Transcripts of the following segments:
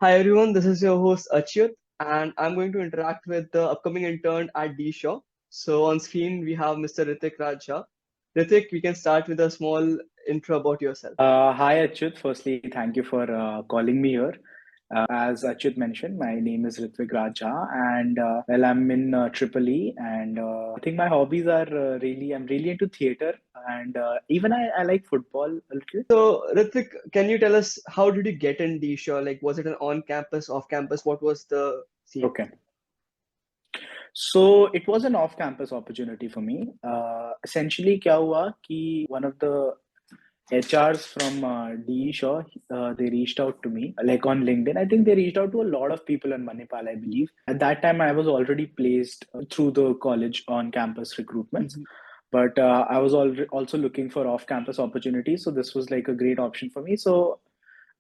Hi everyone, this is your host Achyut, and I'm going to interact with the upcoming intern at D Shaw. So on screen we have Mr. Ritwik Raj Jha. Ritwik, we can start with a small intro about yourself. Hi, Achyut. Firstly, thank you for calling me here. As Achyut mentioned, my name is Ritwik Raj Jha, and well, I'm in Triple E, and I think my hobbies are I'm really into theater, and even I like football a little. So Ritwik, can you tell us how did you get in D Shaw? Like, was it an on-campus, off-campus? What was the scene? Okay. So it was an off-campus opportunity for me. Essentially, क्या हुआ कि one of the HRs from DE Shaw, they reached out to me, like on LinkedIn. I think they reached out to a lot of people in Manipal, I believe. At that time, I was already placed through the college on campus recruitments, Mhm. but I was also looking for off campus opportunities. So this was like a great option for me. So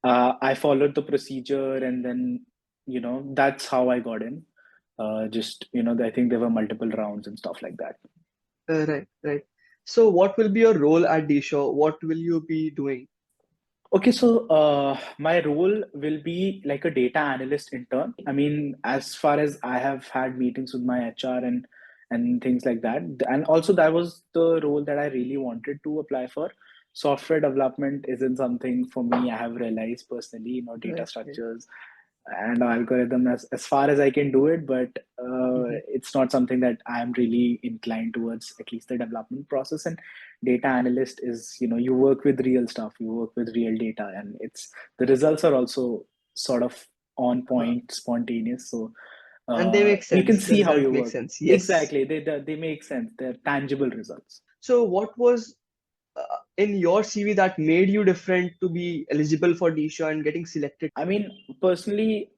I followed the procedure, and then, that's how I got in. I think there were multiple rounds and stuff like that. Right, right. So what will be your role at D Shaw? What will you be doing? Okay, so my role will be like a data analyst intern. I mean, as far as I have had meetings with my HR and things like that, and also that was the role that I really wanted to apply for. Software development isn't something for me. I have realized personally, data Right, right. structures and algorithm as far as I can do it, but Mhm. it's not something that I'm really inclined towards, at least the development process. And data analyst is, you work with real stuff, you work with real data, and the results are also sort of on Uh-huh. point, spontaneous. So And they make you can sense. The see how result you makes work. sense. Yes. Exactly, they make sense. They're tangible results. So what was in your CV that made you different to be eligible for DSHA and getting selected? I mean, personally,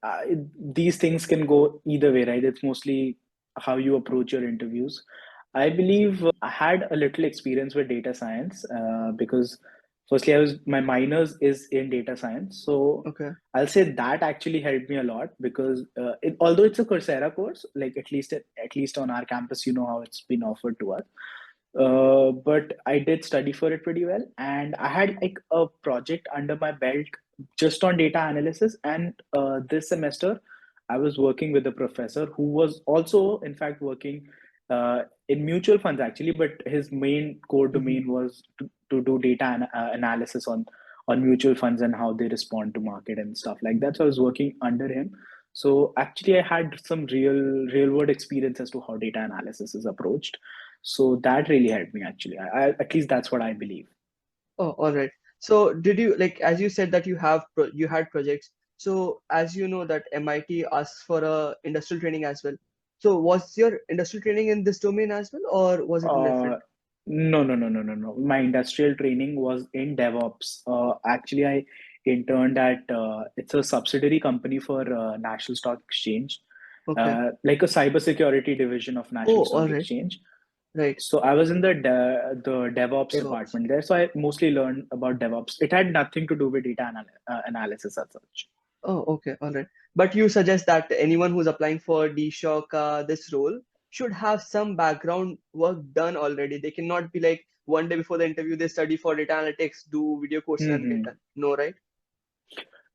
these things can go either way, right? It's mostly how you approach your interviews. I believe I had a little experience with data science because, firstly, my minors is in data science, so Okay. I'll say that actually helped me a lot because although it's a Coursera course, like at least on our campus, how it's been offered to us. But I did study for it pretty well, and I had like a project under my belt just on data analysis. And this semester, I was working with a professor who was also, in fact, working in mutual funds actually, but his main core Hmm. domain was to do data analysis on mutual funds and how they respond to market and stuff like that. So I was working under him. So actually, I had some real world experience as to how data analysis is approached. So that really helped me actually. At least that's what I believe. Oh, all right. So did you like as you said that you had projects. So as you know that MIT asks for a industrial training as well. So was your industrial training in this domain as well, or was it Uh, different? no, no, no, no, no, no. My industrial training was in DevOps. Actually, I interned at it's a subsidiary company for National Stock Exchange, Okay. like a cybersecurity division of National Oh, all Stock right. Exchange. Right. So I was in the DevOps DevOps. department there. So I mostly learned about DevOps. It had nothing to do with analysis as such. Oh, okay, all right. But you suggest that anyone who's applying for DShock, this role, should have some background work done already. They cannot be like one day before the interview, they study for data analytics, do video courses and get Hmm. done. No, right?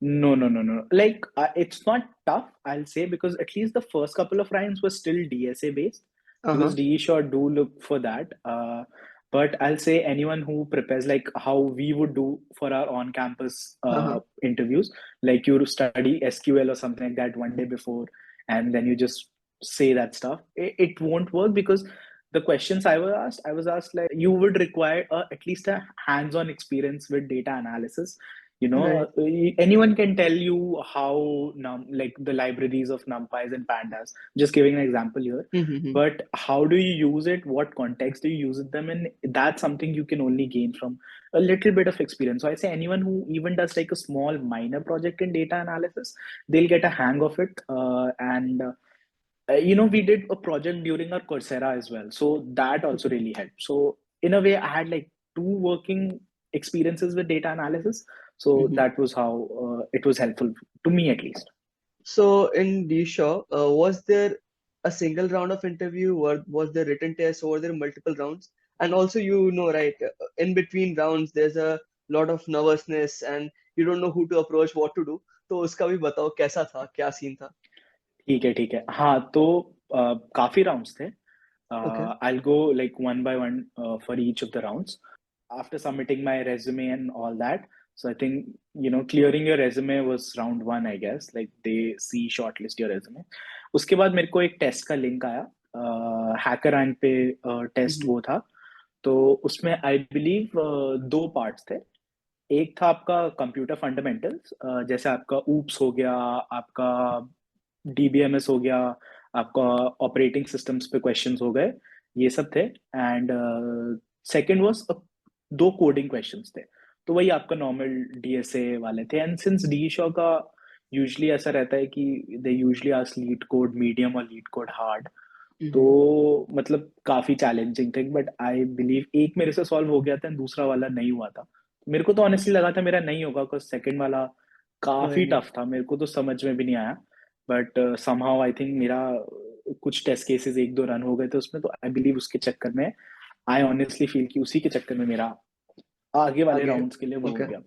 No, no, no, no. Like, it's not tough, I'll say, because at least the first couple of rounds were still DSA based, because Uh-huh. DE sure do look for that. But I'll say anyone who prepares, like how we would do for our on-campus Uh-huh. interviews, like you study SQL or something like that one day before, and then you just say that stuff. It won't work because the questions I was asked like you would require at least a hands-on experience with data analysis. Right. Anyone can tell you how like the libraries of numpys and pandas, just giving an example here, Mm-hmm. but how do you use it, what context do you use them in, that's something you can only gain from a little bit of experience. So I say anyone who even does like a small minor project in data analysis, they'll get a hang of it. We did a project during our Coursera as well, so that also Okay. really helped. So in a way I had like two working experiences with data analysis, so Mm-hmm. that was how it was helpful to me at least. So in DShaw, was there a single round of interview or was there written tests or were there multiple rounds? And also, right, in between rounds, there's a lot of nervousness and you don't know who to approach, what to do. तो उसका भी बताओ कैसा था, क्या scene था? ठीक है, हाँ तो काफी राउंड्स थे. Okay. I'll go like one by one for each of the rounds. After submitting my resume and all that, so I think clearing your resume was round one, I guess. Like they see shortlist your resume. उसके बाद मेरे को एक test का link आया. Hacker rank पे test हम्म. वो था. तो उसमें आई बिलीव दो पार्ट्स थे. एक था आपका कंप्यूटर फंडामेंटल्स, जैसे आपका ऊप्स हो गया, आपका डीबीएमएस हो गया, आपका ऑपरेटिंग सिस्टम्स पे क्वेश्चंस हो गए, ये सब थे. एंड सेकंड वाज दो कोडिंग क्वेश्चंस थे. तो वही आपका नॉर्मल डीएसए वाले थे. एंड सिंस डी शो का यूजुअली ऐसा रहता है कि they usually ask leet code medium और लीड कोड हार्ड. तो हम्म. मतलब काफी चैलेंजिंग थे. बट आई बिलीव एक मेरे से सॉल्व हो गया था, दूसरा वाला नहीं हुआ था. मेरे को तो ऑनेस्टली लगा था मेरा नहीं होगा, बिकॉज सेकंड वाला वही काफी नहीं. टफ था, मेरे को तो समझ में भी नहीं आया. बट समहाउ आई थिंक मेरा कुछ टेस्ट केसेस एक दो रन हो गए थे उसमें, तो आई बिलीव उसके चक्कर में आई ऑनेस्टली फील कि उसी के चक्कर में मेरा आगे वाले आगे. राउंड्स के लिए वो हो ओके. गया.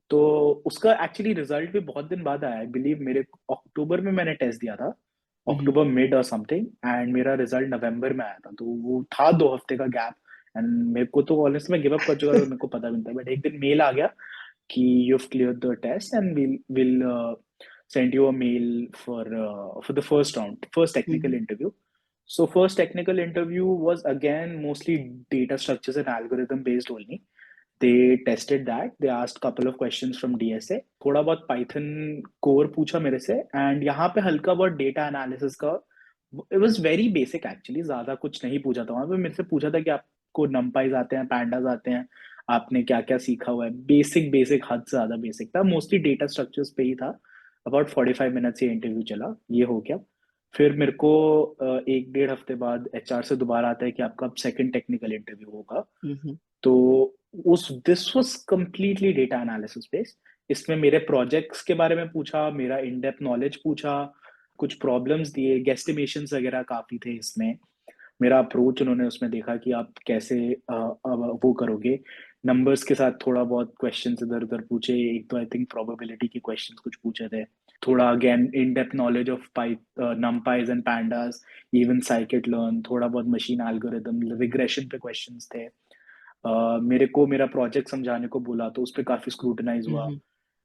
तो उसका एक्चुअली रिजल्ट भी बहुत दिन बाद आया. आई बिलीव मेरे अक्टूबर में मैंने टेस्ट दिया था, हम्म. अक्टूबर मिड और समथिंग. एंड मेरा रिजल्ट नवंबर में आया था. तो वो था 2 हफ्ते का गैप. एंड मेरे को तो ऑनेस्टली मैं गिव अप कर चुका था, मेरे को पता भी नहीं था. बट एक दिन मेल आ गया कि you have cleared the test and will send you a mail for the first round, first technical hmm. interview. So first technical interview was again mostly data structures and algorithm based only. They tested that. They asked couple of questions from DSA. थोड़ा बहुत Python core पूछा मेरे से. And यहाँ पे हल्का बहुत data analysis का. It was very basic actually. ज़्यादा कुछ नहीं पूछा था वहाँ पे. मेरे से पूछा था कि आपको numpys आते हैं, pandas आते हैं, आपने क्या क्या सीखा हुआ है. बेसिक बेसिक, हद से ज़्यादा बेसिक था. मोस्टली डेटा स्ट्रक्चर्स पे ही था. अबाउट 45 मिनट्स ये इंटरव्यू चला. ये हो गया. फिर मेरे को एक डेढ़ हफ्ते बाद एचआर से दोबारा आता है कि आपका अब सेकंड टेक्निकल इंटरव्यू होगा. हम्म. तो उस this was completely data analysis based. इसमें मेरे प्रोजेक्ट्स के बारे में पूछा, मेरा इन डेप्थ नॉलेज पूछा, कुछ प्रॉब्लम्स दिए, गेस्टिमेशंस वगैरह काफी थे इसमें. मेरा अप्रोच उन्होंने उसमें देखा कि आप कैसे वो करोगे. नंबर्स के साथ थोड़ा बहुत क्वेश्चंस इधर उधर पूछे. एक तो आई थिंक प्रोबेबिलिटी के क्वेश्चंस कुछ पूछे थे. थोड़ा again in depth knowledge of numpys and pandas, even scikit learn, थोड़ा बहुत मशीन एल्गोरिदम, रिग्रेशन पे क्वेश्चंस थे. मेरे को मेरा प्रोजेक्ट समझाने को बोला, तो उस पर काफी स्क्रूटनाइज हुआ. हम्म.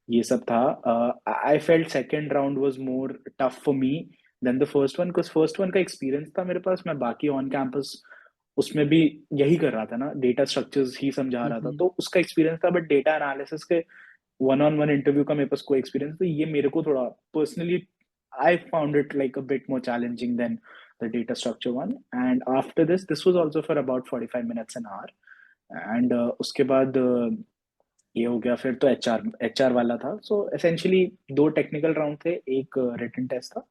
ये सब था. I felt second round was more tough for me than the first one, because first one का एक्सपीरियंस था मेरे पास. मैं बाकी ऑन कैंपस उसमें भी यही कर रहा था ना, डेटा स्ट्रक्चर्स ही समझा रहा था, हम्म. तो उसका एक्सपीरियंस था. बट डेटा एनालिसिस के वन ऑन वन इंटरव्यू का मेरे पास कोई एक्सपीरियंस, तो ये मेरे को थोड़ा personally I found it like a bit more challenging than the data structure one. And after this was also for about 45 minutes an hour. एंड उसके बाद ये हो गया. फिर तो एचआर वाला था. सो एसेंशियली दो टेक्निकल राउंड थे, एक रिटन टेस्ट था,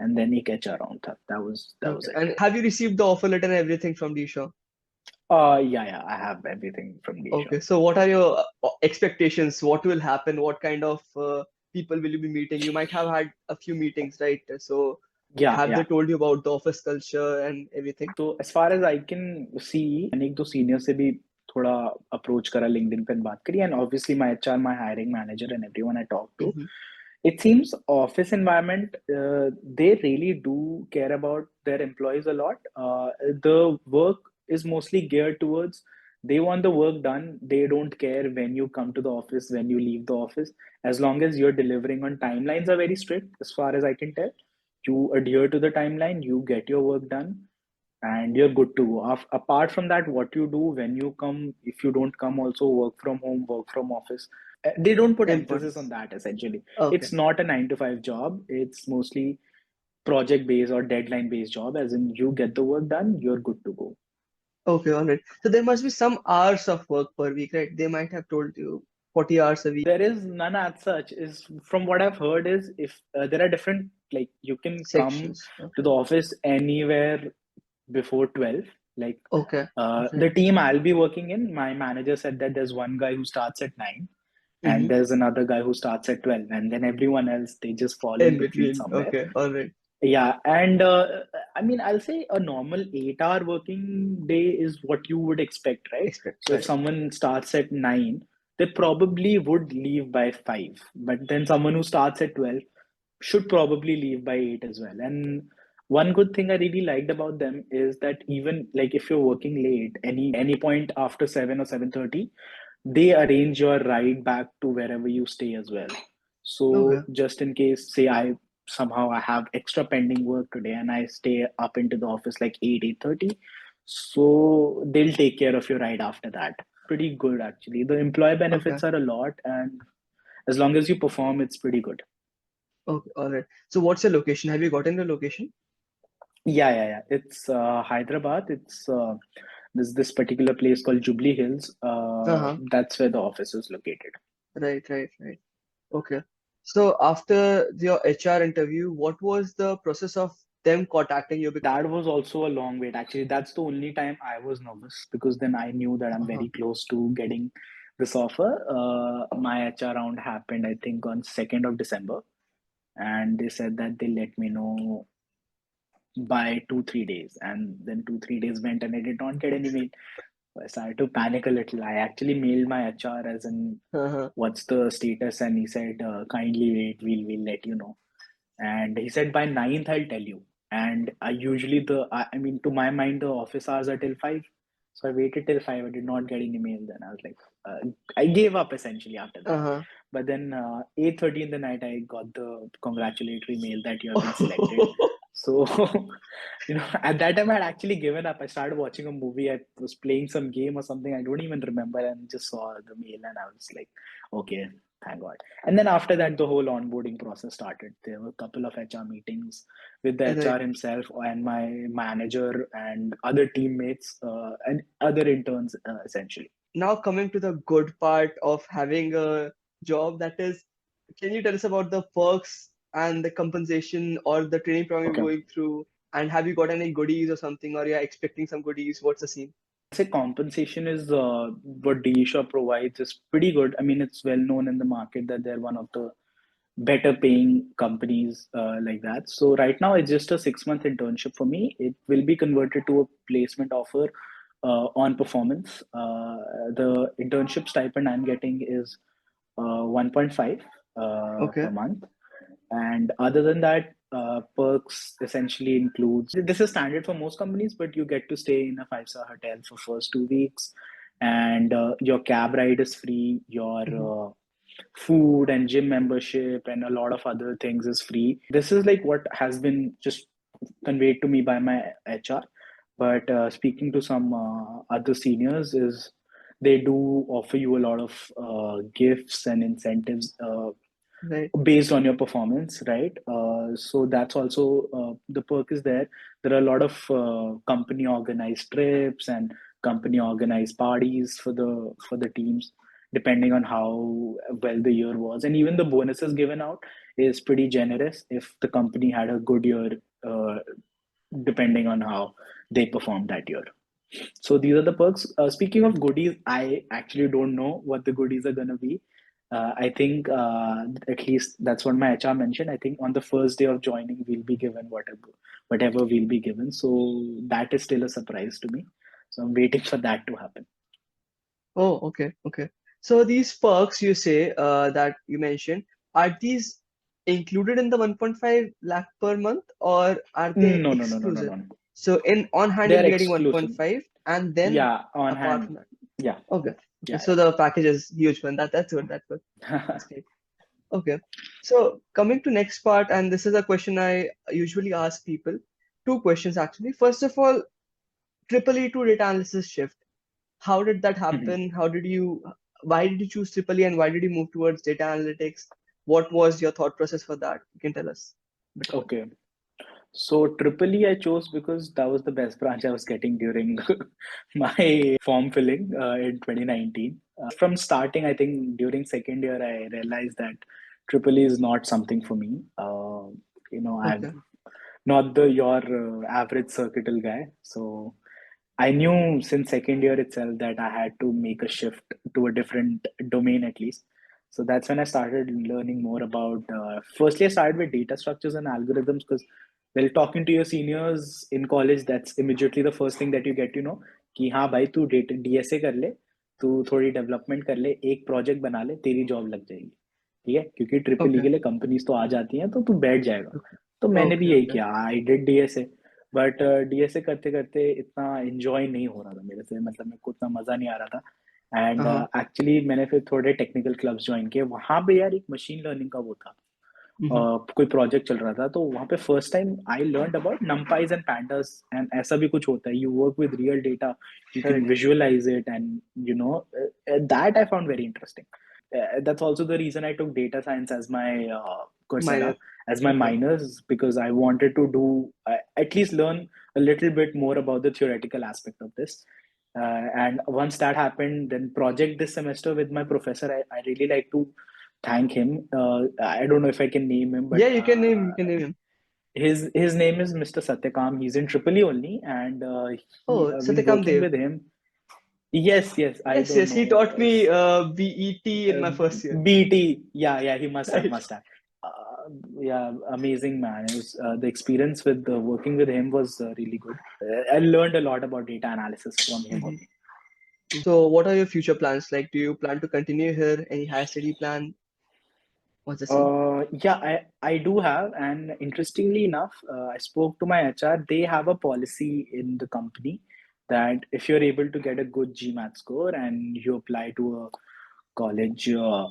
एंड देन एक एचआर राउंड था. That was Okay. It. And have you received the offer letter and everything from Disha? Yeah, I have everything from Nisha. Okay. So what are your expectations? What will happen? What kind of people will you be meeting? You might have had a few meetings, right? So have they Yeah. told you about the office culture and everything? तो as far as I can see, मैंने एक दो senior से भी थोड़ा approach करा, LinkedIn पे बात करी. And obviously my HR, my hiring manager and everyone I talk to, Mm-hmm. it seems office environment, they really do care about their employees a lot. The work is mostly geared towards, they want the work done. They don't care when you come to the office, when you leave the office, as long as you're delivering on. Timelines are very strict as far as I can tell. You adhere to the timeline, you get your work done, and you're good to go. Apart from that, what you do when you come, if you don't come, also work from home, work from office. They don't put emphasis on Importance. that essentially. Okay. It's not a 9 to 5 job. It's mostly project based or deadline based job, as in you get the work done, you're good to go. Okay, all right. So there must be some hours of work per week, right? They might have told you 40 hours a week There is none as such. Is from what I've heard is, if there are different, like you can come sections. to Okay. the office anywhere before 12. Like Okay. All right. the team I'll be working in, my manager said that there's one guy who starts at 9 and Mm-hmm. there's another guy who starts at 12, and then everyone else, they just fall in In between between. somewhere. Okay. All right. Yeah. And I mean, I'll say a normal 8 hour working day is what you would expect, right? Expect. So if Right. someone starts at 9, they probably would leave by 5. But then someone who starts at 12 should probably leave by 8 as well. And one good thing I really liked about them is that even like if you're working late, any point after 7 or 7:30, they arrange your ride back to wherever you stay as well. Okay, So just in case, say I have extra pending work today and I stay up into the office like 8:30, so they'll take care of your ride after that. Pretty good actually. The employee okay, benefits are a lot, and as long as you perform, it's pretty good. okay, all right. So what's your location? Have you gotten the location? Yeah. It's Hyderabad. It's this particular place called Jubilee Hills. Uh-huh. That's where the office is located. Right, right, right. Okay. So after your HR interview, what was the process of them contacting you? That was also a long wait. Actually, that's the only time I was nervous because then I knew that I'm Uh-huh. very close to getting this offer. My HR round happened, I think, on 2nd of December, and they said that they let me know by 2 3 days, and then 2 3 days went, and I did not get any mail. I started to panic a little. I actually mailed my HR as in, Uh-huh. what's the status, and he said, kindly wait, we'll let you know. And he said by 9th I'll tell you. And I usually I mean, to my mind the office hours are till 5, so I waited till 5. I did not get any mail. Then I was like, I gave up essentially after that. Uh-huh. But then 8:30 in the night I got the congratulatory mail that you have been selected. So at that time I had actually given up. I started watching a movie. I was playing some game or something. I don't even remember, and just saw the mail, and I was like, okay, thank God. And then after that, the whole onboarding process started. There were a couple of HR meetings with the Right. HR himself and my manager and other teammates and other interns, essentially. Now coming to the good part of having a job, that is, can you tell us about the perks and the compensation or the training program you're Okay. going through? And have you got any goodies or something, or you're expecting some goodies? What's the scene? Say compensation is what Deisha provides is pretty good. I mean, it's well known in the market that they're one of the better paying companies like that. So right now it's just a 6 month internship for me. It will be converted to a placement offer on performance. The internship stipend I'm getting is 1.5 per Okay. month. And other than that, perks essentially includes, this is standard for most companies, but you get to stay in a 5-star hotel for first 2 weeks, and your cab ride is free. Your Hmm. food and gym membership and a lot of other things is free. This is like what has been just conveyed to me by my HR. But speaking to some other seniors, is they do offer you a lot of gifts and incentives Right. based on your performance, right? So that's also the perk is there. There are a lot of company organized trips and company organized parties for the teams, depending on how well the year was, and even the bonuses given out is pretty generous if the company had a good year, uh, depending on how they performed that year. So these are the perks. Speaking of goodies, I actually don't know what the goodies are going to be. I think at least that's what my HR mentioned. I think on the first day of joining, we'll be given whatever we'll be given. So that is still a surprise to me. So I'm waiting for that to happen. Oh, okay, okay. So these perks you say that you mentioned, are these included in the 1.5 lakh per month, or are they No. exclusive? So in on hand They you'll are be getting exclusive. 1.5, and then Yeah, on apart hand. from that. Yeah, Okay, okay. yeah, So the package is huge one. That's good. That's good. yeah. That's great. Okay. So coming to next part, and this is a question I usually ask people. Two questions actually. First of all, triple E to data analysis shift. How did that happen? Why did you choose triple E and why did you move towards data analytics? What was your thought process for that? You can tell us a bit about Okay. So Triple I chose because that was the best branch I was getting during my form filling in 2019. From starting, I think during second year, I realized that Triple is not something for me. it. I've Okay. not the your average circuital guy. So I knew since second year itself that I had to make a shift to a different domain at least. So that's when I started learning more about. Firstly, I started with data structures and algorithms because, well, talking to your seniors in college, that's immediately the first thing that you get to know. कि हाँ भाई तू data DSA कर ले तू थोड़ी development कर ले, एक प्रोजेक्ट बना ले, तेरी जॉब लग जाएगी, ठीक है, क्योंकि ट्रिपल ई Okay. के लिए कंपनीज तो आ जाती हैं, तो तू बैठ जाएगा। Okay. तो मैंने भी Okay. यही Okay. किया, I did DSA. But DSA करते करते इतना एंजॉय नहीं हो रहा था मेरे से, मतलब मेरे को उतना मजा नहीं आ रहा था। And Uh-huh. एक्चुअली मैंने फिर थोड़े टेक्निकल क्लब्स ज्वाइन किए, वहां पे यार एक मशीन लर्निंग का वो था, Mm-hmm. कोई प्रोजेक्ट चल रहा था, तो वहां पे first time I learn about NumPys and pandas, and ऐसा भी कुछ होता है, you work with real data, you can Correct. Visualise it, and you know that I found very interesting. That's also the reason I took data science as my Coursera, Minor. as my Okay. minors, because I wanted to do at least learn a little bit more about the theoretical aspect of this. And once that happened, then project this semester with my professor, I really like to thank him. I don't know if I can name him, Yeah, but you can name him. his name is Mr. Satyakam. He's in Triple E only, and he Oh, been Satyakam working Dev. with him. Yes, yes. I Yes, don't yes, he know. taught me BET in my first year. BT. Yeah, yeah. He must have, Right. must have. Yeah, amazing man. The experience with working with him was really good. I learned a lot about data analysis from him Mhm. only. So, what are your future plans? Like, do you plan to continue here? Any higher study plan? What's the scene? Yeah, I do have, and interestingly enough, I spoke to my HR. They have a policy in the company that if you're able to get a good GMAT score and you apply to a college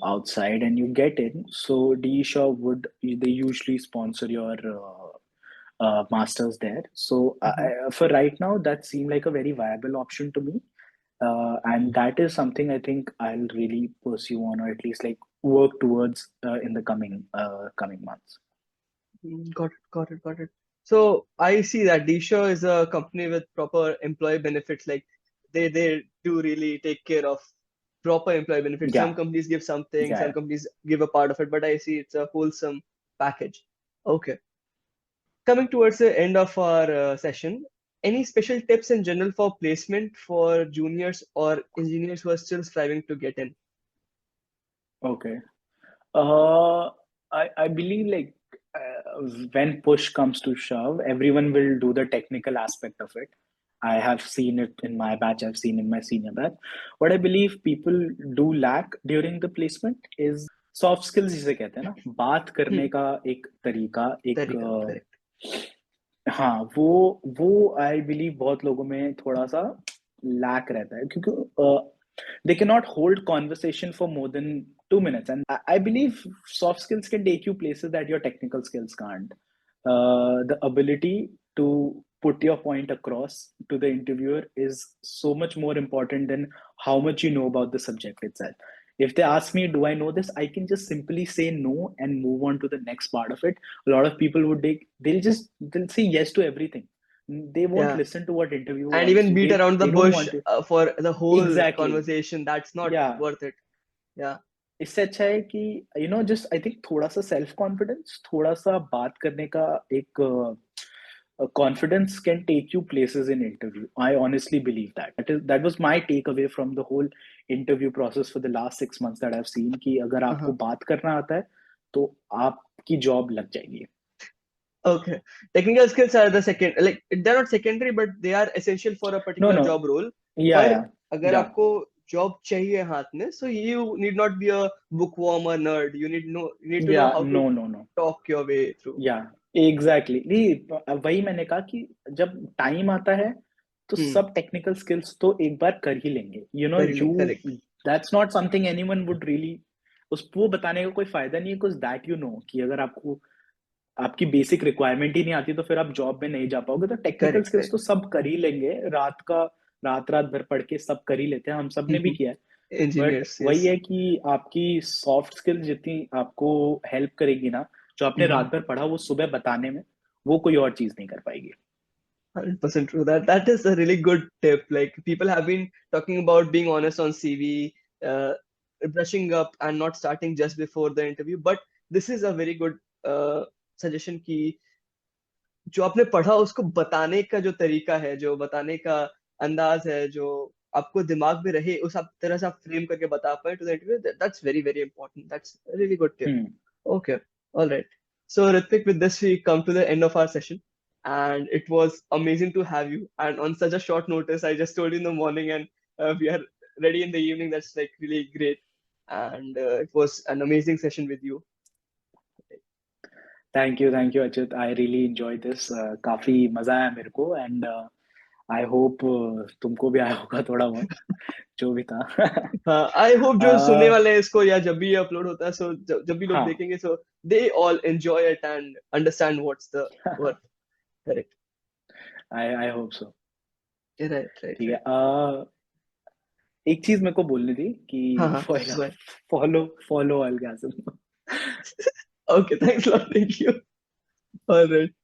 outside and you get in, so D Shaw would they usually sponsor your masters there. So Hmm. for right now, that seemed like a very viable option to me, and that is something I think I'll really pursue on, or at least like work towards in the coming months. Got it, got it, got it. So, I see that Disha is a company with proper employee benefits. Like, they do really take care of proper employee benefits. Some Yeah, companies give something, yeah. some companies give a part of it, but I see it's a wholesome package. Okay. Coming towards the end of our session, any special tips in general for placement for juniors or engineers who are still striving to get in? Okay. Uh, I believe like when push comes to shove, everyone will do the technical aspect of it. I have seen it in my batch. I've seen in my senior batch. What I believe people do lack during the placement is soft skills, जिसे कहते हैं ना, बात करने Hmm, का एक तरीका, एक Tarika, correct. हाँ, वो आई बिलीव बहुत लोगों में थोड़ा सा लैक रहता है, क्योंकि they cannot hold conversation for more than 2 minutes, and I believe soft skills can take you places that your technical skills can't. The ability to put your point across to the interviewer is so much more important than how much you know about the subject itself. If they ask me, do I know this, I can just simply say no and move on to the next part of it. A lot of people would take, they'll say yes to everything. They won't Yeah. listen to what interviewer And wants even to. beat around the They don't bush want to. for the whole Exactly. conversation. That's not Yeah. worth it. Yeah. इससे अच्छा है कि just I think थोड़ा सा self confidence, थोड़ा सा बात करने का एक confidence can take you places in interview. I honestly believe that. That was my takeaway from the whole interview process for the last 6 months that I've seen, कि अगर आपको Uh-huh. बात करना आता है तो आपकी जॉब लग जाएगी. Okay. Technical skills are the second, like they're not secondary, but they are essential for a No, particular no. job role. Yeah, पर yeah. अगर Yeah. आपको job चाहिए हाथ में, so you need not be a bookworm or nerd. You need to know Yeah, how to no, no, no. talk your way through. या exactly नहीं, वही मैंने कहा कि जब टाइम आता है तो Hmm. सब टेक्निकल स्किल्स तो एक बार कर ही लेंगे, Correct. You Correct. That's not something anyone would really, उस वो बताने का कोई फायदा नहीं है, बिकॉज दैट कि अगर आपको आपकी बेसिक रिक्वायरमेंट ही नहीं आती तो फिर आप जॉब में नहीं जा पाओगे. तो टेक्निकल Correct. Skills Correct. तो सब कर ही लेंगे, रात रात भर पढ़ के सब कर ही लेते हैं, हम सब ने भी किया है. बट Engineers, वही yes. है कि आपकी सॉफ्ट स्किल जितनी आपको हेल्प करेगी ना, जो आपने Mm-hmm. रात भर पढ़ा वो सुबह बताने में, वो कोई और चीज नहीं कर पाएगी. 100% true. That is a really good tip. Like people have been talking about being honest on CV, brushing up and not starting just before the interview. But this is a very good suggestion कि जो आपने पढ़ा उसको बताने का जो तरीका है, जो बताने का अंदाज है, जो आपको दिमाग में रहे, उस आप तरह से आप फ्रेम करके बता पाए to the interview. That's very very important. That's a really good tip. हम्म. Okay, all right. So, Ritwik, with this, we come to the end of our session. And it was amazing to have you. And on such a short notice, I just told you in the morning, and we are ready in the evening. That's like really great. And it was an amazing session with you. Thank you Achyut I really enjoy this काफी मजा आया मेरे को and I hope तुमको भी आया होगा थोड़ा बहुत जो भी था हाँ, आई होप जो सुनने uh, वाले हैं इसको, या जब भी ये अपलोड होता है, सो जब भी लोग हाँ देखेंगे, so they all enjoy it and understand what's the worth. Correct. I hope so right, right, ठीक है राइट. एक चीज मेरे को बोलनी थी हाँ, कि हाँ. फॉलो फॉलो ऑलगाज़म okay, thanks lot, thank you. Alright.